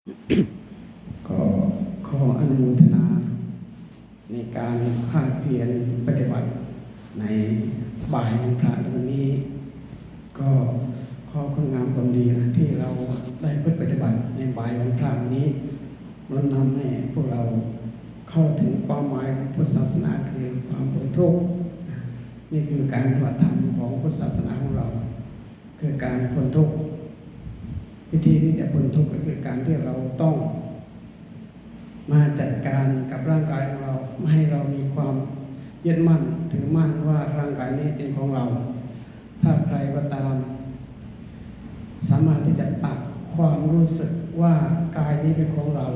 ก็ขออนุโมทนาในการภาคเพียรปฏิบัติในบ่ายวันพระวันนี้ก็ขอคุณงามความดีนะที่เราได้ปฏิบัติในบ่ายวันพระวันนี้น้อมนำให้พวกเราเข้าถึงเป้าหมายของพุทธศาสนาคือความพ้นทุกข์นี่คือการปฏิบัติธรรมของพุทธศาสนาของเราคือการพ้นทุกข์วิธีที่จะพ้นทุกข์ก็คือการที่เราต้องมาจัดการกับร่างกายของเราไม่ให้เรามีความยึดมั่นถือมั่นว่าร่างกายนี้เป็นของเราถ้าใครก็ตามสามารถที่จะตัดความรู้สึกว่ากายนี้เป็นของเรา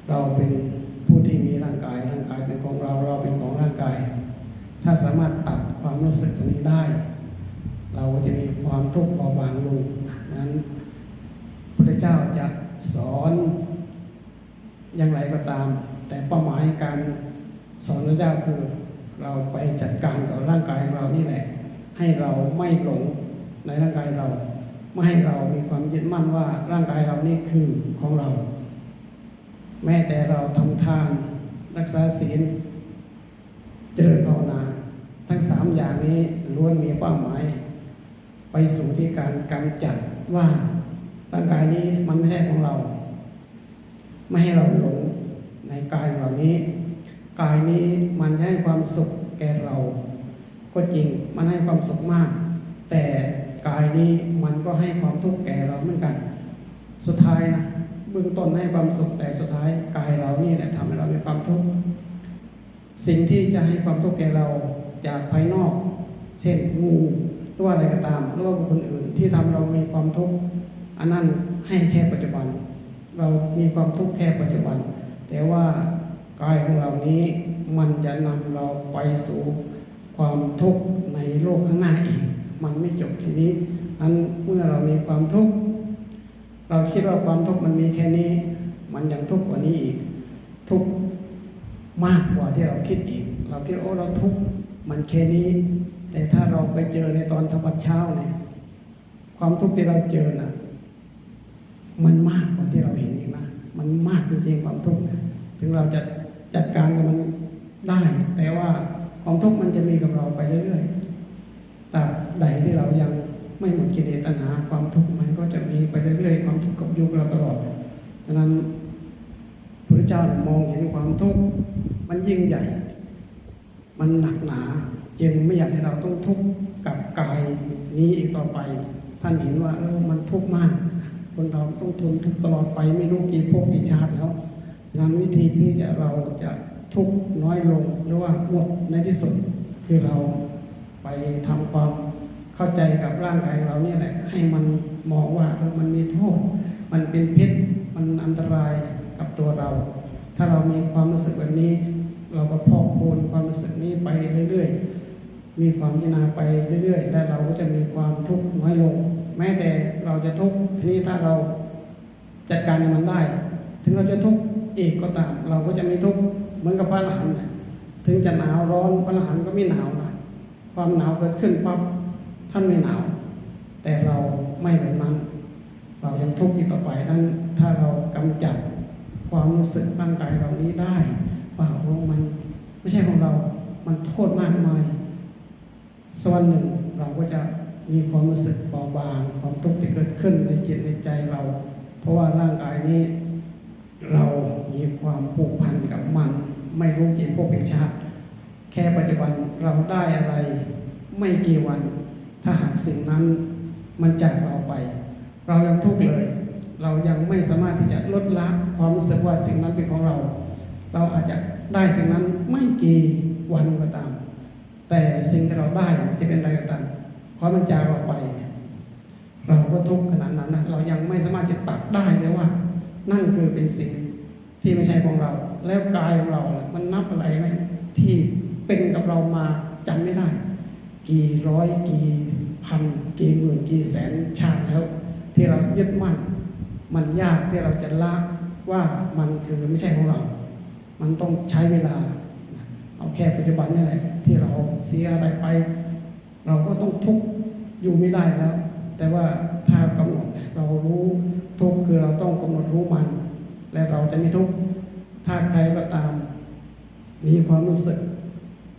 เราเป็นผู้ที่มีร่างกายร่างกายเป็นของเราเราเป็นของร่างกายถ้าสามารถตัดความรู้สึกตรงนี้ได้เราจะมีความทุกข์เบาบางลงนั้นพระเจ้าจะสอนอย่างไรก็ตามแต่เป้าหมายการสอนพระเจ้าคือเราไปจัดการกับร่างกายของเรานี่แหละให้เราไม่หลงในร่างกายเราไม่ให้เรามีความยึดมั่นว่าร่างกายเรานี่คือของเราแม้แต่เราทำทานรักษาศีลเจริญภาวนาทั้งสามอย่างนี้ล้วนมีเป้าหมายไปสู่ที่การกำจัดว่าร่างกายนี้มันไม่ใช่ของเราไม่ให้เราหลงในกายเหล่านี้กายนี้มันให้ความสุขแก่เราก็จริงมันให้ความสุขมากแต่กายนี้มันก็ให้ความทุกข์แก่เราเหมือนกันสุดท้ายนะเบื้องต้นให้ความสุขแต่สุดท้ายกายเรานี่แหละทำให้เรามีความทุกข์สิ่งที่จะให้ความทุกข์แก่เราจากภายนอกเช่นงูหรือว่าอะไรก็ตามหรือว่าคนอื่นที่ทำเรามีความทุกข์อันนั้นให้แค่ปัจจุบันเรามีความทุกข์แค่ปัจจุบันแต่ว่ากายของเรานี้มันจะนำเราไปสู่ความทุกข์ในโลกข้างหน้าอีกมันไม่จบทีนี้อันเมื่อเรามีความทุกข์เราคิดว่าความทุกข์มันมีแค่นี้มันยังทุกข์กว่านี้อีกทุกข์มากกว่าที่เราคิดอีกเราคิดโอ้เราทุกข์มันแค่นี้แต่ถ้าเราไปเจอในตอนธรรมเช้าเนี่ยความทุกข์ที่เราเจอน่ะมันมากกว่าที่เราเห็นอีกนะมันมากจริงๆความทุกข์นะถึงเราจะจัดการกับมันได้แต่ว่าความทุกข์มันจะมีกับเราไปเรื่อยๆตราบใดที่เรายังไม่หมดกิเลสตัณหาความทุกข์มันก็จะมีไปเรื่อยๆความทุกข์กับยุคเราตลอดฉะนั้นพระเจ้ามองเห็นความทุกข์มันยิ่งใหญ่มันหนักหนาจึงไม่อยากให้เราต้องทุกข์กับกายนี้อีกต่อไปท่านเห็นว่ามันทุกข์มากคนเราต้องทนทุกข์ตลอดไปไม่รู้กี่ภพกี่ชาติแล้วงานวิธีที่เราจะทุกข์น้อยลงหรือว่าหมดในที่สุดคือเราไปทำความเข้าใจกับร่างกายเราเนี่ยแหละให้มันมองว่ามันมีโทษมันเป็นพิษมันอันตรายกับตัวเราถ้าเรามีความรู้สึกแบบนี้เราก็พอกพูนความรู้สึกนี้ไปเรื่อยๆมีความพิจารณาไปเรื่อยๆและเราก็จะมีความทุกข์น้อยลงแม้แต่เราจะทุกข์ทีนี้ถ้าเราจัดการกับมันได้ถึงเราจะทุกข์อีกก็ตามเราก็จะไม่ทุกข์เหมือนกับพระอรหันต์ถึงจะหนาวร้อนพระอรหันต์ก็ไม่หนาวนะความหนาวเกิดขึ้นปั๊บท่านไม่หนาวแต่เราไม่แบบนั้นเรายังทุกข์อีกต่อไปนั้นถ้าเรากำจัดความรู้สึกร่างกายเหล่านี้ได้ว่ามันไม่ใช่ของเรามันโทษมากมายส่วนหนึ่งเราก็จะมีความรู้สึกเบาบางความทุกข์ที่เกิดขึ้นในจิตในใจเราเพราะว่าร่างกายนี้เรามีความผูกพันกับมันไม่รู้กี่ภพกี่ชาติแค่ปัจจุบันเราได้อะไรไม่กี่วันถ้าหากสิ่งนั้นมันจากเราไปเรายังทุกข์เลยเรายังไม่สามารถที่จะลดละความรู้สึกว่าสิ่งนั้นเป็นของเราเราอาจจะได้สิ่งนั้นไม่กี่วันก็ตามแต่สิ่งที่เราได้จะเป็นอะไรก็ตามพอมันจากเราไปเราก็ทุกข์ขนาดนั้นนะเรายังไม่สามารถจะตัดได้เลยว่านั่นคือเป็นสิ่งที่ไม่ใช่ของเราแล้วกายของเรามันนับอะไรไหมที่เป็นกับเรามาจำไม่ได้กี่ร้อยกี่พันกี่หมื่นกี่แสนชาติแล้วที่เรายึดมั่นมันยากที่เราจะละว่ามันคือไม่ใช่ของเรามันต้องใช้เวลาเอาแค่ปัจจุบันนี่แหละที่เราเสียอะไรไปเราก็ต้องทุกข์อยู่ไม่ได้แล้วแต่ว่าถ้ากำหนดเรารู้ ทุกข์คือเราต้องกำหนดรู้มัน และเราจะไม่ทุกข์ถ้าใครก็ตามมีความรู้สึก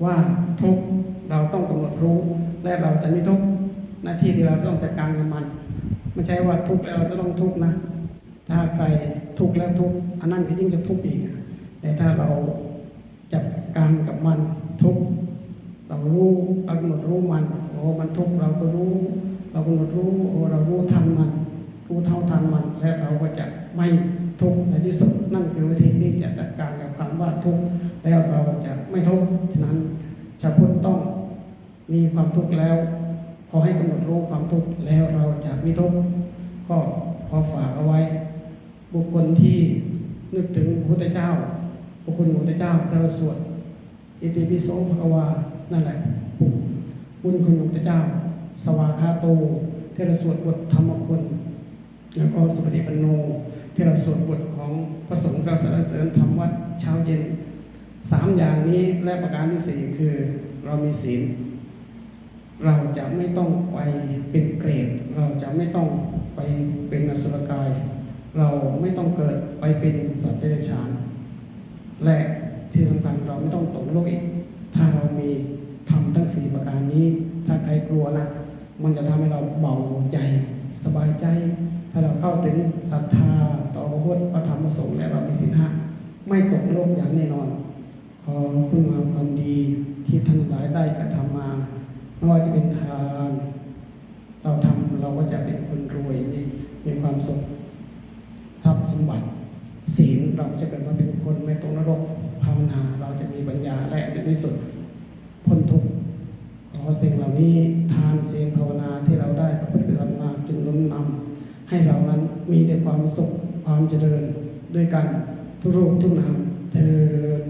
ว่าทุกข์เราต้องกำหนดรู้และเราจะไม่ทุกข์หน้าที่ที่เราต้องจัดการกับมันไม่ใช่ว่าทุกข์แล้วเราจะต้องทุกข์นะถ้าใครทุกข์แล้วทุกข์อันนั้นก็ยิ่งจะทุกข์อีกแต่ถ้าเราจัดการกับมันทุกข์เรารู้เรากำหนดรู้มันโอ้มันทุกข์เราก็รู้เรากำหนดรู้โอ้เรารู้ทันมันรู้เท่าทันมันและเราก็จะไม่ทุกข์ในที่สุดนั่นคือวิธีที่จะจัดการกับความว่าทุกข์แล้วเราจะไม่ทุกข์ฉะนั้นชาวพุทธต้องมีความทุกข์แล้วขอให้กำหนดรู้ความทุกข์แล้วเราจะไม่ทุกข์ก็ขอฝากเอาไว้บุคคลที่นึกถึงพระพุทธเจ้าบุคคลพระพุทธเจ้าถ้าเราสวดอิติปิโสภควานั่นแหละบุญคุณพระพุทธเจ้าสวากขาโตที่เราสวดบทธรรมคุณแล้วก็สุปฏิปันโนที่เราสวดบทของพระสงฆ์เราสรรเสริญธรรมวัดเช้าเย็น3อย่างนี้และประการที่4คือเรามีศีลเราจะไม่ต้องไปเป็นเปรตเราจะไม่ต้องไปเป็นอสุรกายเราไม่ต้องเกิดไปเป็นสัตว์เดรัจฉานและที่สำคัญเราไม่ต้องตกนรกอีกถ้าเรามีทำทั้ง4ประการนี้ถ้าใครกลัวนะมันจะทำให้เราเบาใจสบายใจถ้าเราเข้าถึงศรัทธาต่อพระพุทธพระธรรมพระสงฆ์และเรามีศีล5ไม่ตกนรกอย่างแน่นอนขอคุณงามความดีที่ท่านหลายได้กระทำมาไม่ว่าจะเป็นทานเราทำเราก็จะเป็นคนรวยมีความสุขทรัพย์สมบัติศีลเราจะเป็นว่าเป็นคนไม่ตกนรกภาวนาเราจะมีปัญญาและในที่สุดพ้นทุกข์ขอสิ่งเหล่านี้ทานศีลภาวนาที่เราได้ประพฤติปฏิบัติมาจึงล้นนำให้เรานั้นมีแต่ความสุขความเจริญด้วยกันทุกรูปทุกนามเทิน